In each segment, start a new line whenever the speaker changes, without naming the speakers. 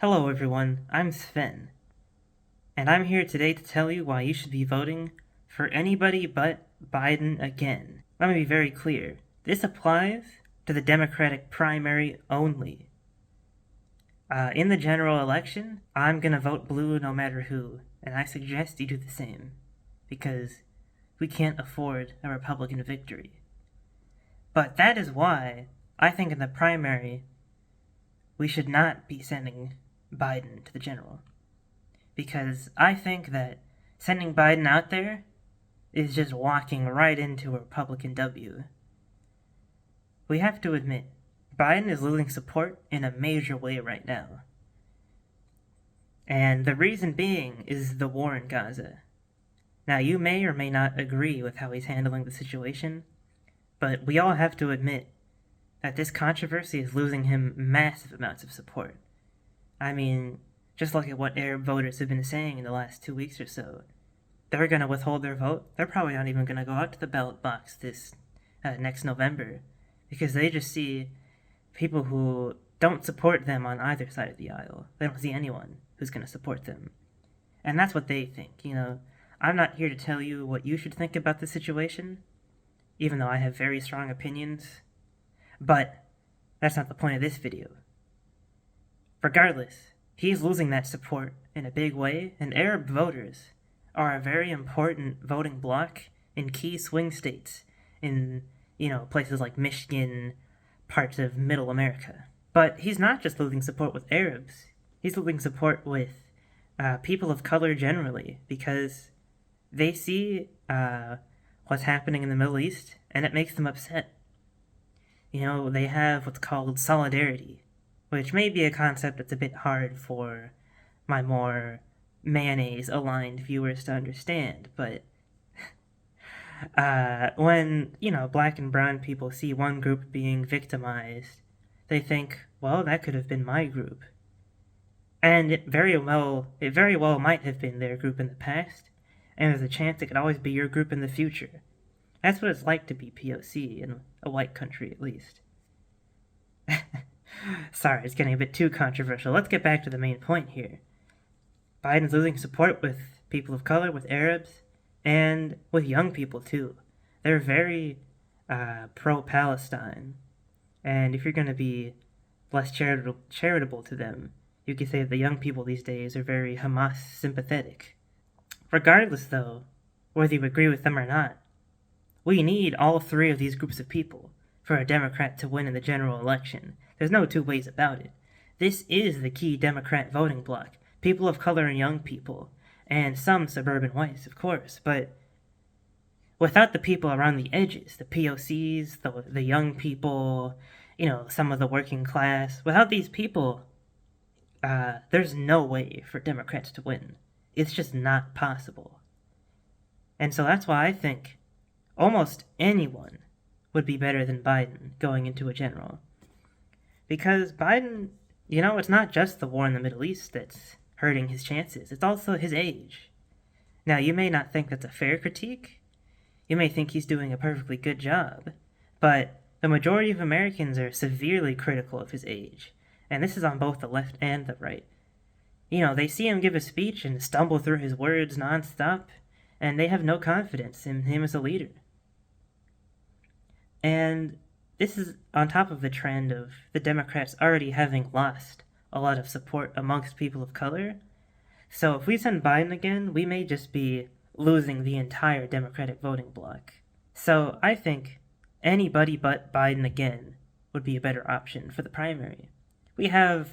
Hello everyone, I'm Sphen, and I'm here today to tell you why you should be voting for anybody but Biden again. Let me be very clear. This applies to the Democratic primary only. In the general election, I'm gonna vote blue no matter who, and I suggest you do the same, because we can't afford a Republican victory. But that is why I think in the primary, we should not be sending Biden to the general. Because I think that sending Biden out there is just walking right into a Republican W. We have to admit, Biden is losing support in a major way right now. And the reason being is the war in Gaza. Now, you may or may not agree with how he's handling the situation, but we all have to admit that this controversy is losing him massive amounts of support. I mean, just look at what Arab voters have been saying in the last 2 weeks or so. They're going to withhold their vote. They're probably not even going to go out to the ballot box this next November, because they just see people who don't support them on either side of the aisle. They don't see anyone who's going to support them. And that's what they think. I'm not here to tell you what you should think about the situation, even though I have very strong opinions. But that's not the point of this video. Regardless, he's losing that support in a big way, and Arab voters are a very important voting bloc in key swing states in, places like Michigan, parts of Middle America. But he's not just losing support with Arabs. He's losing support with people of color generally, because they see what's happening in the Middle East, and it makes them upset. They have what's called solidarity, which may be a concept that's a bit hard for my more mayonnaise-aligned viewers to understand, but when, black and brown people see one group being victimized, they think, well, that could have been my group. And it very well might have been their group in the past, and there's a chance it could always be your group in the future. That's what it's like to be POC, in a white country at least. Sorry, it's getting a bit too controversial. Let's get back to the main point here. Biden's losing support with people of color, with Arabs, and with young people too. They're very pro-Palestine. And if you're going to be less charitable to them, you could say that the young people these days are very Hamas sympathetic. Regardless, though, whether you agree with them or not, we need all three of these groups of people for a Democrat to win in the general election. There's no two ways about it. This is the key Democrat voting bloc. People of color and young people, and some suburban whites, of course, but without the people around the edges, the POCs, the young people, some of the working class, without these people, there's no way for Democrats to win. It's just not possible. And so that's why I think almost anyone would be better than Biden going into a general. Because Biden, it's not just the war in the Middle East that's hurting his chances, it's also his age. Now, you may not think that's a fair critique. You may think he's doing a perfectly good job. But the majority of Americans are severely critical of his age. And this is on both the left and the right. They see him give a speech and stumble through his words nonstop, and they have no confidence in him as a leader. And this is on top of the trend of the Democrats already having lost a lot of support amongst people of color. So if we send Biden again, we may just be losing the entire Democratic voting bloc. So I think anybody but Biden again would be a better option for the primary. We have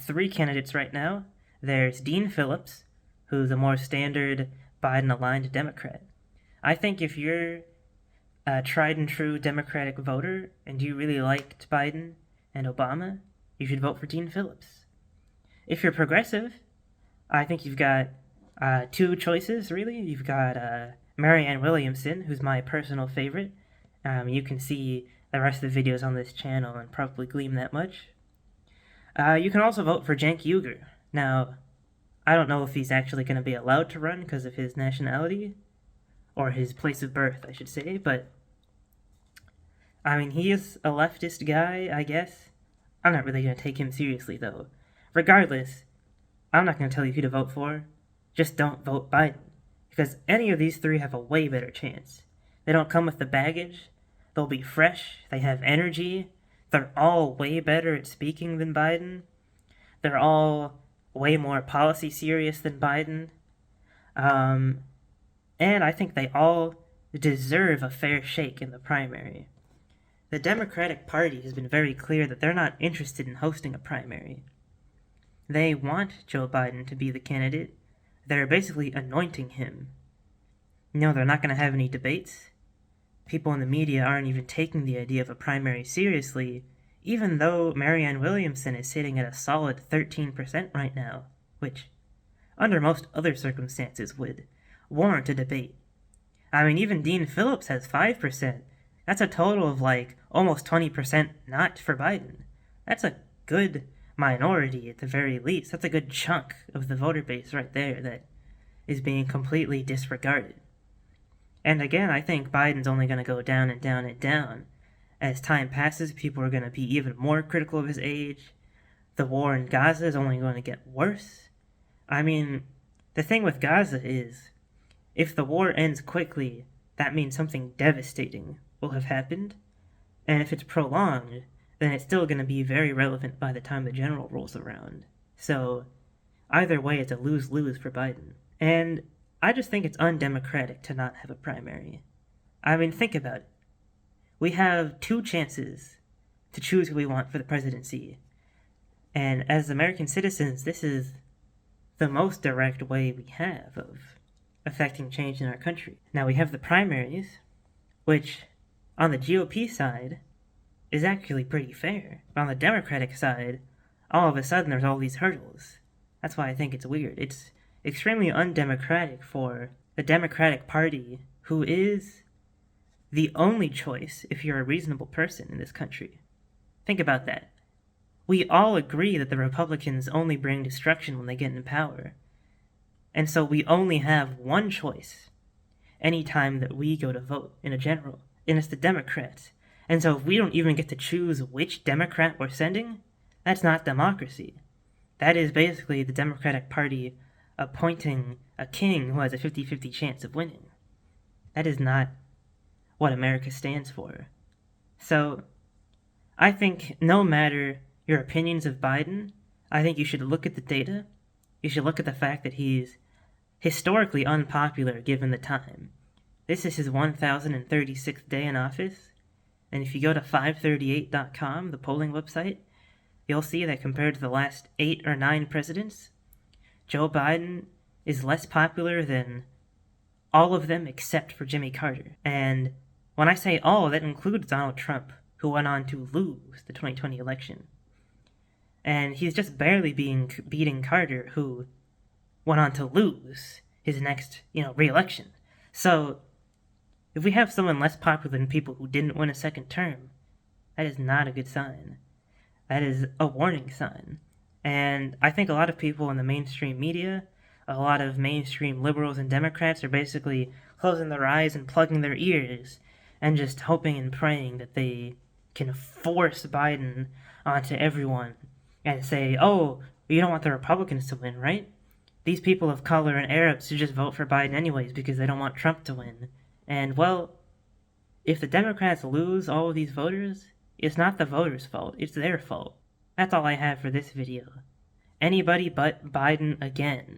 3 candidates right now. There's Dean Phillips, who's a more standard Biden-aligned Democrat. I think if you're a tried-and-true Democratic voter and you really liked Biden and Obama, you should vote for Dean Phillips. If you're progressive, I think you've got 2 choices, really. You've got Marianne Williamson, who's my personal favorite. You can see the rest of the videos on this channel and probably glean that much. You can also vote for Cenk Uygur. Now, I don't know if he's actually going to be allowed to run because of his nationality, or his place of birth, I should say, but I mean, he is a leftist guy, I guess. I'm not really going to take him seriously, though. Regardless, I'm not going to tell you who to vote for. Just don't vote Biden. Because any of these three have a way better chance. They don't come with the baggage. They'll be fresh. They have energy. They're all way better at speaking than Biden. They're all way more policy serious than Biden. And I think they all deserve a fair shake in the primary. The Democratic Party has been very clear that they're not interested in hosting a primary. They want Joe Biden to be the candidate. They're basically anointing him. No, they're not going to have any debates. People in the media aren't even taking the idea of a primary seriously, even though Marianne Williamson is sitting at a solid 13% right now, which, under most other circumstances, would warrant a debate. I mean, even Dean Phillips has 5%. That's a total of almost 20% not for Biden. That's a good minority at the very least. That's a good chunk of the voter base right there that is being completely disregarded. And again, I think Biden's only going to go down and down and down. As time passes, people are going to be even more critical of his age. The war in Gaza is only going to get worse. I mean, the thing with Gaza is, if the war ends quickly, that means something devastating will have happened. And if it's prolonged, then it's still going to be very relevant by the time the general rolls around. So, either way, it's a lose-lose for Biden. And I just think it's undemocratic to not have a primary. I mean, think about it. We have two chances to choose who we want for the presidency. And as American citizens, this is the most direct way we have of affecting change in our country. Now, we have the primaries, which, on the GOP side, is actually pretty fair. But on the Democratic side, all of a sudden there's all these hurdles. That's why I think it's weird. It's extremely undemocratic for the Democratic Party, who is the only choice if you're a reasonable person in this country. Think about that. We all agree that the Republicans only bring destruction when they get in power. And so we only have one choice anytime that we go to vote in a general, and it's the Democrats. And so if we don't even get to choose which Democrat we're sending, that's not democracy. That is basically the Democratic Party appointing a king who has a 50-50 chance of winning. That is not what America stands for. So, I think no matter your opinions of Biden, I think you should look at the data. You should look at the fact that he's historically unpopular given the time. This is his 1,036th day in office, and if you go to 538.com, the polling website, you'll see that compared to the last 8 or 9 presidents, Joe Biden is less popular than all of them except for Jimmy Carter. And when I say all, that includes Donald Trump, who went on to lose the 2020 election. And he's just barely beating Carter, who went on to lose his next, re-election. So, if we have someone less popular than people who didn't win a second term, that is not a good sign. That is a warning sign. And I think a lot of people in the mainstream media, a lot of mainstream liberals and Democrats are basically closing their eyes and plugging their ears and just hoping and praying that they can force Biden onto everyone and say, oh, you don't want the Republicans to win, right? These people of color and Arabs should just vote for Biden anyways because they don't want Trump to win. And, well, if the Democrats lose all of these voters, it's not the voters' fault, it's their fault. That's all I have for this video. Anybody but Biden again.